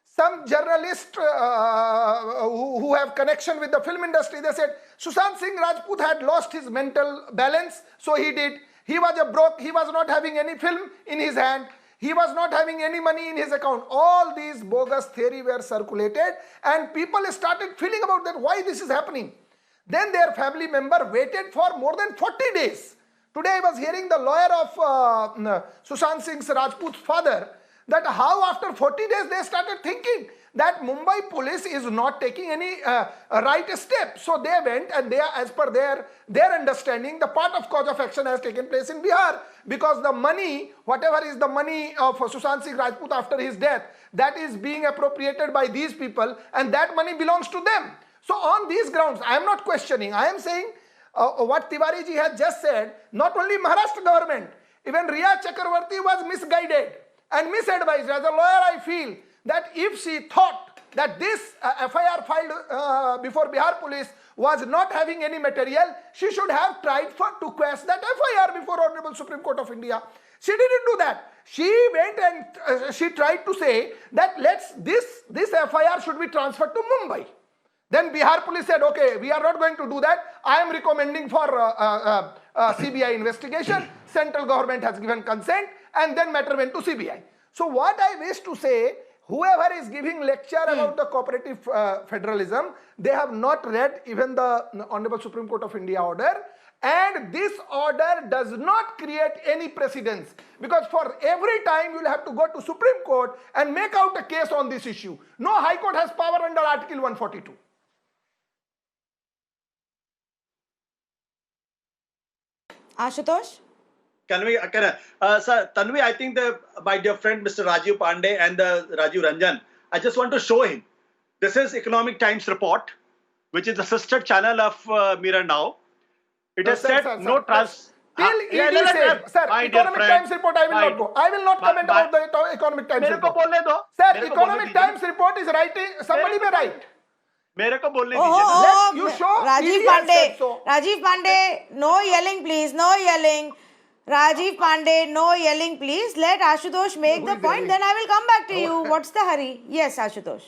Some journalists who have connection with the film industry, they said Sushant Singh Rajput had lost his mental balance, so he did. He was broke, he was not having any film in his hand. He was not having any money in his account. All these bogus theories were circulated and people started feeling about that, why this is happening. Then their family member waited for more than 40 days. Today I was hearing the lawyer of Sushant Singh Rajput's father that how after 40 days they started thinking that Mumbai police is not taking any right step. So they went, and they, as per their understanding, the part of cause of action has taken place in Bihar, because the money, whatever is the money of Sushant Singh Rajput after his death, that is being appropriated by these people, and that money belongs to them. So on these grounds, I am not questioning. I am saying what Tiwari ji has just said. Not only Maharashtra government, even Riya Chakravarti was misguided and misadvised. As a lawyer, I feel that if she thought that this FIR filed before Bihar police was not having any material, she should have tried to quash that FIR before Honorable Supreme Court of India. She didn't do that. She went and she tried to say that this FIR should be transferred to Mumbai. Then Bihar police said, okay, we are not going to do that. I am recommending for CBI investigation. Central government has given consent, and then matter went to CBI. So what I wish to say, whoever is giving lecture about the cooperative federalism, they have not read even the Honorable Supreme Court of India order. And this order does not create any precedence, because for every time you will have to go to Supreme Court and make out a case on this issue. No High Court has power under Article 142. Ashutosh? Sir, Tanvi, I think my dear friend Mr. Rajiv Pandey and Rajiv Ranjan, I just want to show him. This is Economic Times report, which is the sister channel of Mirror Now. It has said no trans. Till ED says, sir, Economic Times report, I will not go. I will not comment about the Economic Times report. Sir, Economic Times report is writing, somebody may write. मेरे को बोलने दीजिए. You show Rajiv Pandey, no yelling please, no yelling. Rajiv Pandey, no yelling please. Let Ashutosh make the point, then I will come back to you. What's the hurry? Yes, Ashutosh.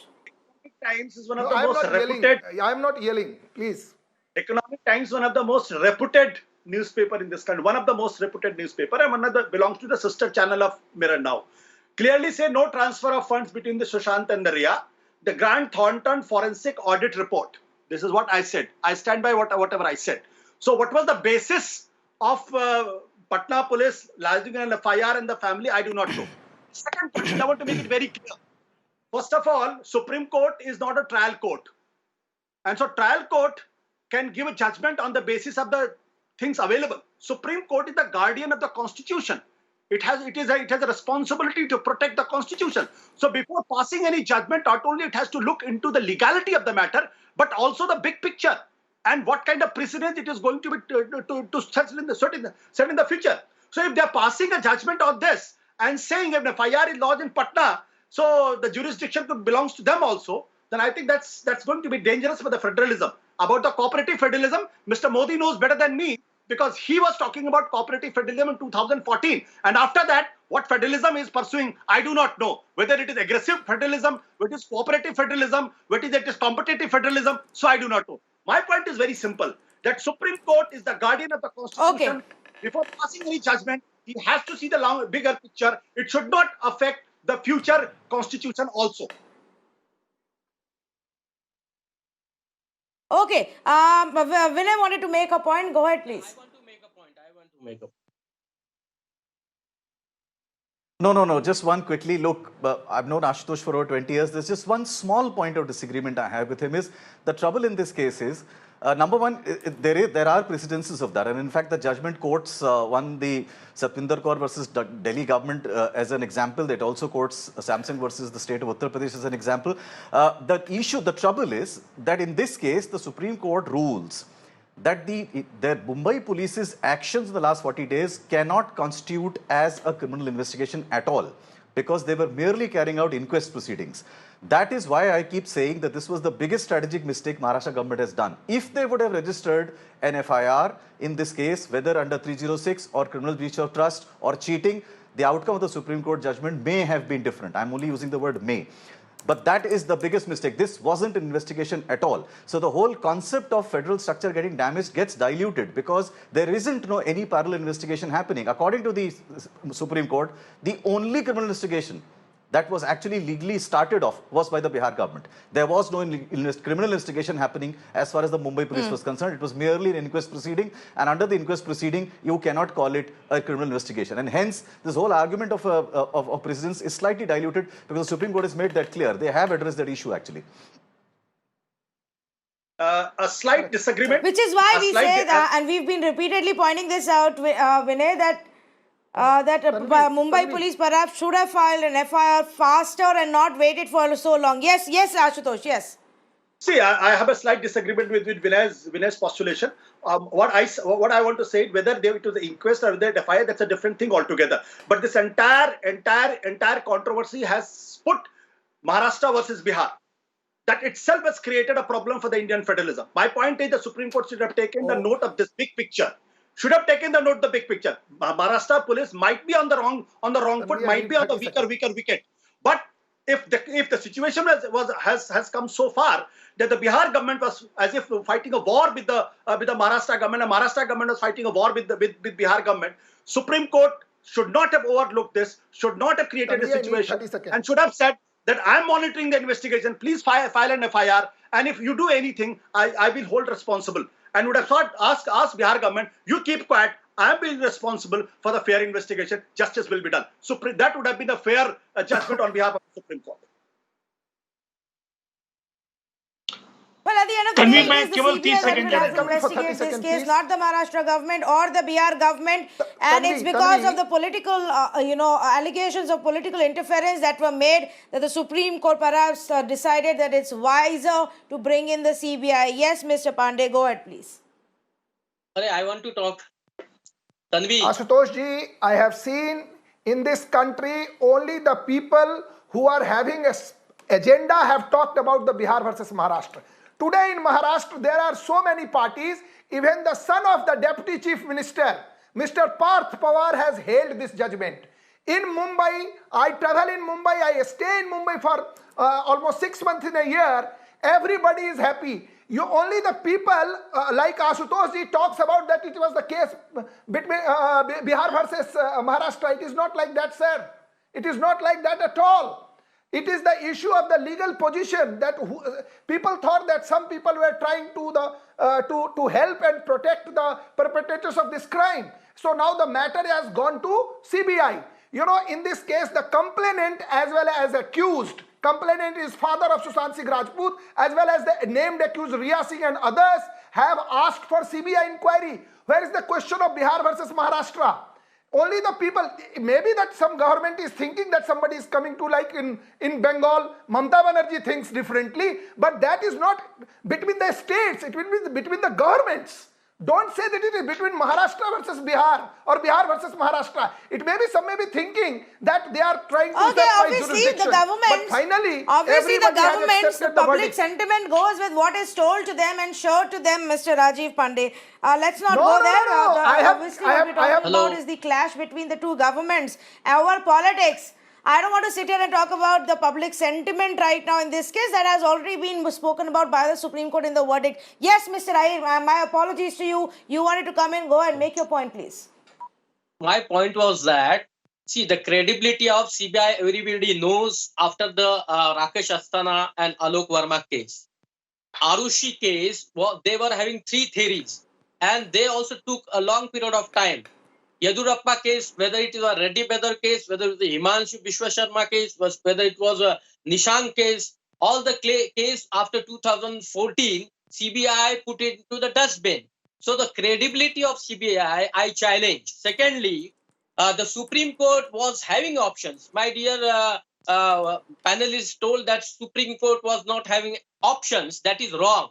Economic Times is one of the most reputed. I am not yelling, please. Economic Times, one of the most reputed newspaper in this country, one of the most reputed newspaper, and one of the belongs to the sister channel of Mirror Now. Clearly say no transfer of funds between the Sushant and the Riya. The Grant Thornton forensic audit report. This is what I said. I stand by whatever I said. So what was the basis of Patna police lodging an FIR and the family? I do not know. Second question, I want to make it very clear. First of all, Supreme Court is not a trial court. And so trial court can give a judgment on the basis of the things available. Supreme Court is the guardian of the Constitution. It has a responsibility to protect the Constitution. So before passing any judgment, not only it has to look into the legality of the matter, but also the big picture and what kind of precedent it is going to be to set in the future. So if they are passing a judgment on this and saying if the FIR is lodged in Patna, so the jurisdiction belongs to them also, then I think that's going to be dangerous for the federalism. About the cooperative federalism, Mr. Modi knows better than me, because he was talking about cooperative federalism in 2014. And after that, what federalism is pursuing, I do not know. Whether it is aggressive federalism, whether it is cooperative federalism, whether it is competitive federalism, so I do not know. My point is very simple, that Supreme Court is the guardian of the Constitution. Okay. Before passing any judgment, he has to see the bigger picture. It should not affect the future Constitution also. Okay. Vinay wanted to make a point. Go ahead, please. I want to make a point. No. Just one quickly. Look, I've known Ashutosh for over 20 years. There's just one small point of disagreement I have with him is the trouble in this case is, number one, there are precedences of that. And in fact, the judgment courts, one, the Satvinder Kaur versus Delhi government as an example. It also quotes Samsung versus the state of Uttar Pradesh as an example. The trouble is that in this case, the Supreme Court rules that the Mumbai police's actions in the last 40 days cannot constitute as a criminal investigation at all, because they were merely carrying out inquest proceedings. That is why I keep saying that this was the biggest strategic mistake Maharashtra government has done. If they would have registered an FIR in this case, whether under 306 or criminal breach of trust or cheating, the outcome of the Supreme Court judgment may have been different. I'm only using the word may. But that is the biggest mistake. This wasn't an investigation at all. So the whole concept of federal structure getting damaged gets diluted because there isn't any parallel investigation happening. According to the Supreme Court, the only criminal investigation that was actually legally started off was by the Bihar government. There was no criminal investigation happening as far as the Mumbai police was concerned. It was merely an inquest proceeding, and under the inquest proceeding, you cannot call it a criminal investigation. And hence, this whole argument of precedence is slightly diluted because the Supreme Court has made that clear. They have addressed that issue actually. A slight disagreement. Which is why a we slight say di- that, and we've been repeatedly pointing this out, Vinay, that Mumbai Tanvi. police perhaps should have filed an FIR faster and not waited for so long. Yes, Ashutosh, yes. See, I have a slight disagreement with Vinay's postulation. What I want to say, whether it was the inquest or whether the FIR, that's a different thing altogether. But this entire controversy has put Maharashtra versus Bihar. That itself has created a problem for the Indian federalism. My point is the Supreme Court should have taken the note of this big picture. Should have taken the note of the big picture. Maharashtra police might be on the wrong foot, might be on the weaker wicket. But if the situation has come so far that the Bihar government was as if fighting a war with the Maharashtra government, and Maharashtra government was fighting a war with Bihar government, Supreme Court should not have overlooked this, should not have created a situation, and should have said that I am monitoring the investigation. Please file an FIR, and if you do anything, I will hold responsible. And would have thought, ask Bihar government, you keep quiet. I am being responsible for the fair investigation. Justice will be done. So that would have been a fair judgment on behalf of the Supreme Court. Well, at the end of the Tanvi, day, मैं it is the केवल 30 CBI that second will have to Come in for 30 investigate this seconds, case, please. not the Maharashtra government or the Bihar government. And Tanvi, it's because Tanvi. of the political, allegations of political interference that were made that the Supreme Court perhaps decided that it's wiser to bring in the CBI. Yes, Mr. Pandey, go ahead, please. I want to talk. Tanvi. Ashutosh ji, I have seen in this country only the people who are having a agenda have talked about the Bihar versus Maharashtra. Today in Maharashtra, there are so many parties. Even the son of the Deputy Chief Minister, Mr. Parth Pawar, has hailed this judgment. In Mumbai, I travel in Mumbai, I stay in Mumbai for almost 6 months in a year. Everybody is happy. Only the people like Ashutosh ji talks about that it was the case between Bihar versus Maharashtra. It is not like that, sir. It is not like that at all. It is the issue of the legal position that people thought that some people were trying to help and protect the perpetrators of this crime. So now the matter has gone to CBI. You know, in this case, the complainant as well as accused, complainant is father of Sushant Singh Rajput, as well as the named accused Riya Singh and others have asked for CBI inquiry. Where is the question of Bihar versus Maharashtra? Only the people, maybe that some government is thinking that somebody is coming to, like in Bengal, Mamata Banerjee thinks differently, but that is not between the states, it will be between the governments. Don't say that it is between Maharashtra versus Bihar or Bihar versus Maharashtra. It may be some may be thinking that they are trying to Okay, step by obviously jurisdiction. the government, But finally, obviously the everybody has government's accepted the public verdict. sentiment goes with what is told to them and shown to them, Mr. Rajiv Pandey. Let's not No, go no, there. no, no. Obviously, what we're talking Hello. about is the clash between the two governments. Our politics. I don't want to sit here and talk about the public sentiment right now in this case that has already been spoken about by the Supreme Court in the verdict. Yes, Mr. Ahir, my apologies to you. You wanted to come in. Go and make your point, please. My point was that, see, the credibility of CBI, everybody knows after the Rakesh Asthana and Alok Verma case. Arushi case, they were having 3 theories, and they also took a long period of time. Yedurappa case, whether it is a Reddy Bedar case, whether it is the Himanshu Biswa Sharma case, whether it was a Nishan case, all the case after 2014, CBI put it into the dustbin. So the credibility of CBI, I challenge. Secondly, the Supreme Court was having options. My dear panelists told that Supreme Court was not having options. That is wrong.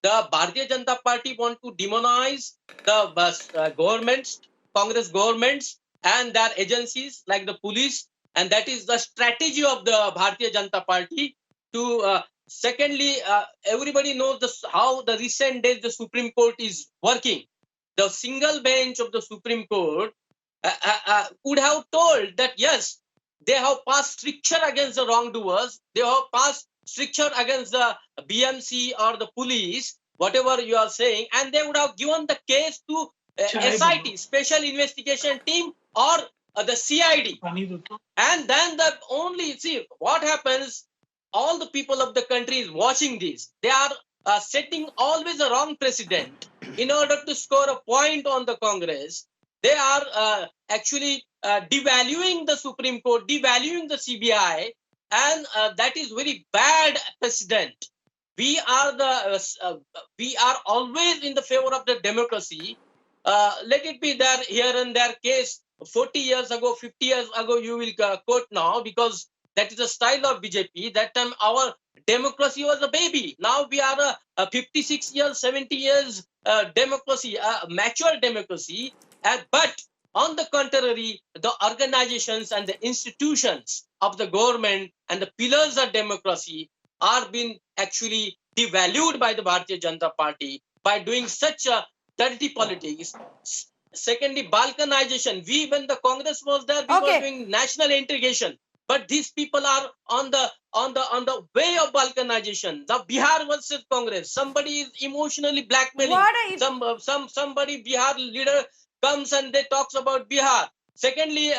The Bharatiya Janata Party want to demonize the governments, Congress governments and their agencies like the police, and that is the strategy of the Bharatiya Janata Party to secondly, everybody knows how the recent days the Supreme Court is working. The single bench of the Supreme Court would have told that yes, they have passed stricture against the wrongdoers, they have passed stricture against the BMC or the police, whatever you are saying, and they would have given the case to SIT, Special Investigation Team, or the CID. पानी दो तो And then the only, see what happens, all the people of the country is watching this. They are setting always a wrong precedent in order to score a point on the Congress. They are actually devaluing the Supreme Court, devaluing the CBI, and that is very bad precedent. We are always in the favor of the democracy. Let it be there here and there case 40 years ago, 50 years ago, you will quote now because that is the style of BJP. That time our democracy was a baby. Now we are a 56 years, 70 years democracy, mature democracy. But on the contrary, the organizations and the institutions of the government and the pillars of democracy are being actually devalued by the Bharatiya Janata Party by doing such a dirty politics. Secondly, balkanization. When the Congress was there, we were doing national integration. But these people are on the way of balkanization. The Bihar versus Congress. Somebody is emotionally blackmailing. Somebody Bihar leader comes and they talks about Bihar. Secondly,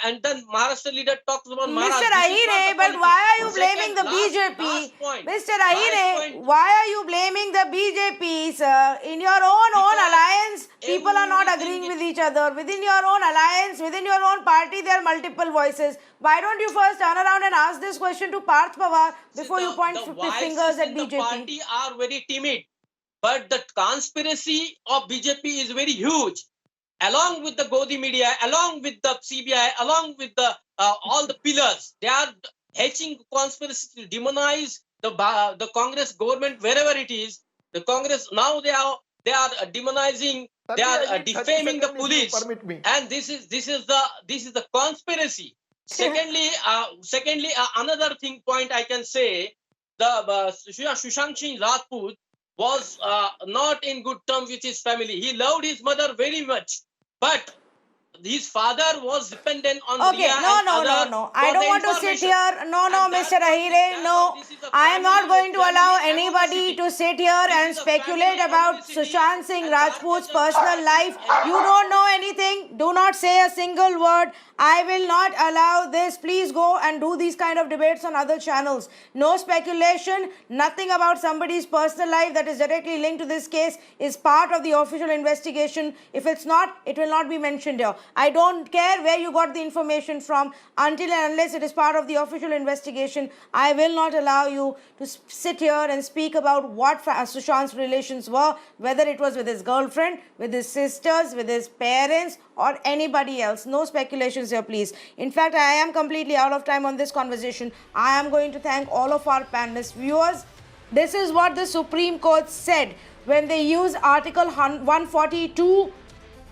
and then Maharashtra leader talks about Maharashtra. Mr. Ahire, but why are you blaming the BJP? Mr. Ahire, why are you blaming the BJP, sir? In your own alliance, people are not agreeing with each other. Within your own alliance, within your own party, there are multiple voices. Why don't you first turn around and ask this question to Parth Pawar before you point fingers at BJP? The party are very timid, but the conspiracy of BJP is very huge. Along with the Godi media, along with the CBI, along with the all the pillars, they are hatching conspiracy to demonize the Congress government wherever it is. The Congress now they are demonizing, they are defaming the police, and this is the conspiracy. Secondly, another point I can say, the Sushant Singh Rajput was not in good terms with his family. He loved his mother very much, but his father was dependent on Okay, no. I don't want to sit here. No, Mr. Ahire, no. I am not going to allow anybody to sit here and speculate about Sushant Singh Rajput's personal life. You don't know anything. Do not say a single word. I will not allow this. Please go and do these kind of debates on other channels. No speculation, nothing about somebody's personal life that is directly linked to this case is part of the official investigation. If it's not, it will not be mentioned here. I don't care where you got the information from. Until and unless it is part of the official investigation, I will not allow you to sit here and speak about what Sushant's relations were, whether it was with his girlfriend, with his sisters, with his parents, or anybody else. No speculations here, please. In fact, I am completely out of time on this conversation. I am going to thank all of our panelists. Viewers, this is what the Supreme Court said when they used Article 142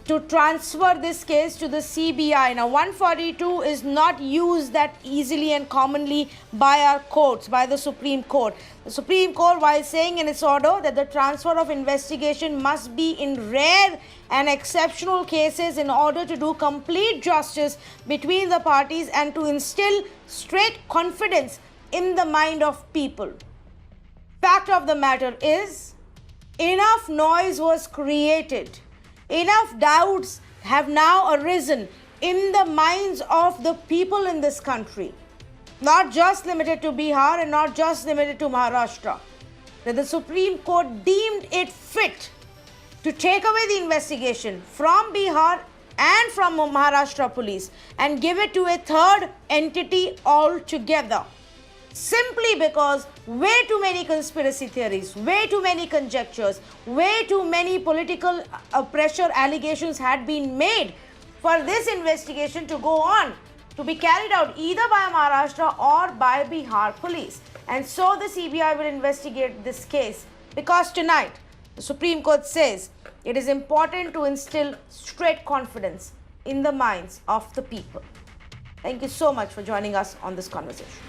to transfer this case to the CBI. Now, 142 is not used that easily and commonly by our courts, by the Supreme Court. The Supreme Court, while saying in its order that the transfer of investigation must be in rare and exceptional cases in order to do complete justice between the parties and to instill straight confidence in the mind of people. Fact of the matter is, enough noise was created. Enough doubts have now arisen in the minds of the people in this country, not just limited to Bihar and not just limited to Maharashtra, that the Supreme Court deemed it fit to take away the investigation from Bihar and from Maharashtra police and give it to a third entity altogether. Simply because way too many conspiracy theories, way too many conjectures, way too many political pressure allegations had been made for this investigation to go on, to be carried out either by Maharashtra or by Bihar police. And so the CBI will investigate this case because tonight the Supreme Court says it is important to instill straight confidence in the minds of the people. Thank you so much for joining us on this conversation.